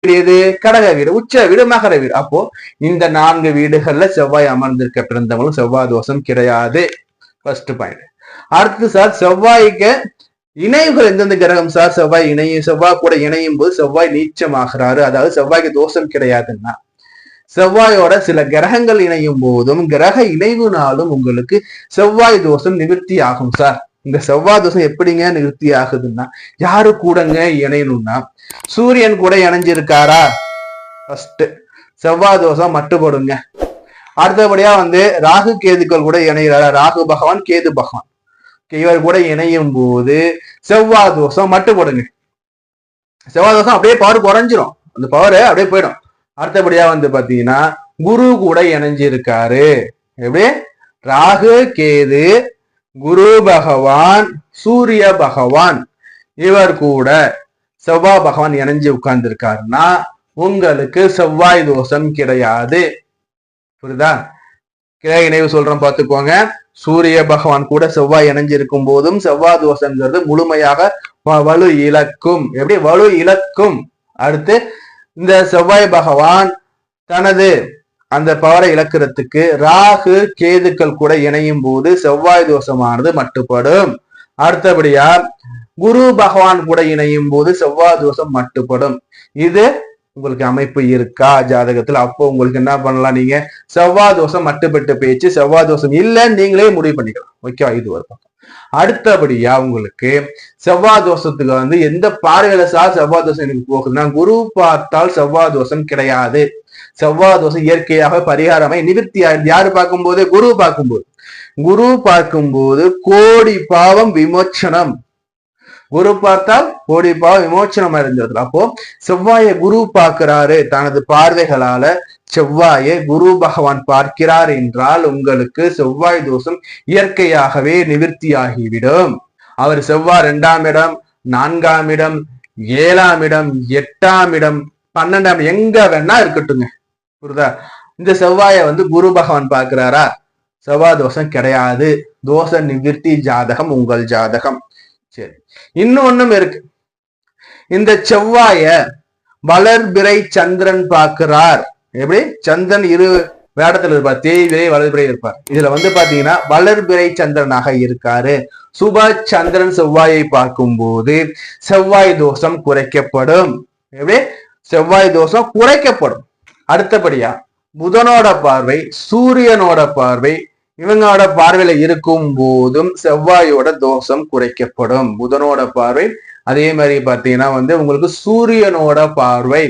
எது? கடக வீடு, உச்ச வீடு, மகர வீடு. அப்போ இந்த 4 வீடுகள்ல செவ்வாய் அமர்ந்திருக்க பிறந்தவங்களும் செவ்வாய் தோஷம் கிடையாது. First point. அடுத்து சார், செவ்வாய்க்கு இணைவுகள் எந்தெந்த கிரகம் சார் செவ்வாய் இணையும்? செவ்வாய் கூட இணையும் போது செவ்வாய் நீச்சமாகிறாரு. அதாவது செவ்வாய்க்கு தோஷம் கிடையாதுன்னா, செவ்வாயோட சில கிரகங்கள் இணையும் போதும் கிரக இணைவுனாலும் உங்களுக்கு செவ்வாய் தோஷம் நிவர்த்தி ஆகும் சார். இந்த செவ்வாய் தோஷம் எப்படிங்க நிவர்த்தி ஆகுதுன்னா, யாரு கூடங்க இணையணும்னா, சூரியன் கூட இணைஞ்சிருக்காரா, ஃபர்ஸ்ட் செவ்வாய் தோஷம் மட்டுப்படுங்க. அடுத்தபடியா ராகு கேதுக்கள் கூட இணைகிறாரா, ராகு பகவான் கேது பகவான் இவர் கூட இணையும் போது செவ்வாய் தோஷம் மட்டுப்படுங்க. செவ்வாய் தோஷம் அப்படியே பவர் குறைஞ்சிரும், அந்த பவர் அப்படியே போயிடும். அடுத்தபடியா பாத்தீங்கன்னா குரு கூட இணைஞ்சிருக்காரு. எப்படி? ராகு கேது, குரு பகவான், சூரிய பகவான் இவர் கூட செவ்வாய் பகவான் இணைஞ்சு உட்கார்ந்து இருக்காருன்னா உங்களுக்கு செவ்வாய் தோஷம் கிடையாது. புரியுதா? கிரக இணைவு சொல்றோம் பார்த்துக்கோங்க. சூரிய பகவான் கூட செவ்வாய் இணைஞ்சிருக்கும் போதும் செவ்வாய் தோஷங்கிறது முழுமையாக வலு இழக்கும். எப்படி வலு இழக்கும்? அடுத்து இந்த செவ்வாய் பகவான் தனது அந்த பவரை இழக்கிறதுக்கு ராகு கேதுக்கள் கூட இணையும் போது செவ்வாய் தோஷமானது மட்டுப்படும். அடுத்தபடியா குரு பகவான் கூட இணையும் போது செவ்வாய் தோஷம் மட்டுப்படும். இது உங்களுக்கு அமைப்பு இருக்கா ஜாதகத்துல? அப்போ உங்களுக்கு என்ன பண்ணலாம், நீங்க செவ்வாய் தோஷம் மட்டுப்பட்டு பேச்சு, செவ்வாய் தோஷம் இல்லைன்னு நீங்களே முடிவு பண்ணிக்கலாம். ஓகேவா? இது ஒரு பக்கம். அடுத்தபடியா உங்களுக்கு செவ்வாய் தோஷத்துக்கு எந்த பார்வையில சார் செவ்வாய் தோஷம் எனக்கு போகுதுன்னா, குரு பார்த்தால் செவ்வாய் தோஷம் கிடையாது. செவ்வாய் தோஷம் இயற்கையாக பரிகாரமாய் நிவர்த்தி ஆயிடுது. யாரு பார்க்கும்போது? குரு பார்க்கும்போது. குரு பார்க்கும்போது கோடி பாவம் விமோச்சனம். குரு பார்த்தால் கோடி பாவம் விமோச்சனம் அடைஞ்சது. அப்போ செவ்வாயை குரு பார்க்கிறாரு, தனது பார்வைகளால செவ்வாயை குரு பகவான் பார்க்கிறார் என்றால் உங்களுக்கு செவ்வாய் தோஷம் இயற்கையாகவே நிவர்த்தி ஆகிவிடும். அவர் செவ்வாய் 2ஆம் இடம், 4ஆம் இடம், 7ஆம் இடம், 8ஆம் இடம், 12ஆம் எங்க வேணா இருக்கட்டுங்க. புரியுதா? இந்த செவ்வாயை குரு பகவான் பார்க்கிறாரா, செவ்வாய் தோஷம் கிடையாது. தோஷ நிவர்த்தி ஜாதகம் உங்கள் ஜாதகம். சரி, இன்னொன்னும் இருக்கு. இந்த செவ்வாய வளர்பிறை சந்திரன் பார்க்கிறார். எப்படி? சந்திரன் இரு வேடத்துல இருப்பார், தேய்விரை வளர்பிறை இருப்பார். இதுல பாத்தீங்கன்னா வளர்பிறை சந்திரனாக இருக்காரு. சுப சந்திரன் செவ்வாயை பார்க்கும் போது செவ்வாய் தோஷம் குறைக்கப்படும். எப்படி? செவ்வாய் தோஷம் குறைக்கப்படும். அடுத்தபடியா புதனோட பார்வை, சூரியனோட பார்வை இவங்களோட பார்வையில இருக்கும் போதும் செவ்வாயோட தோஷம் குறைக்கப்படும். புதனோட பார்வை, அதே மாதிரி பாத்தீங்கன்னா உங்களுக்கு சூரியனோட பார்வை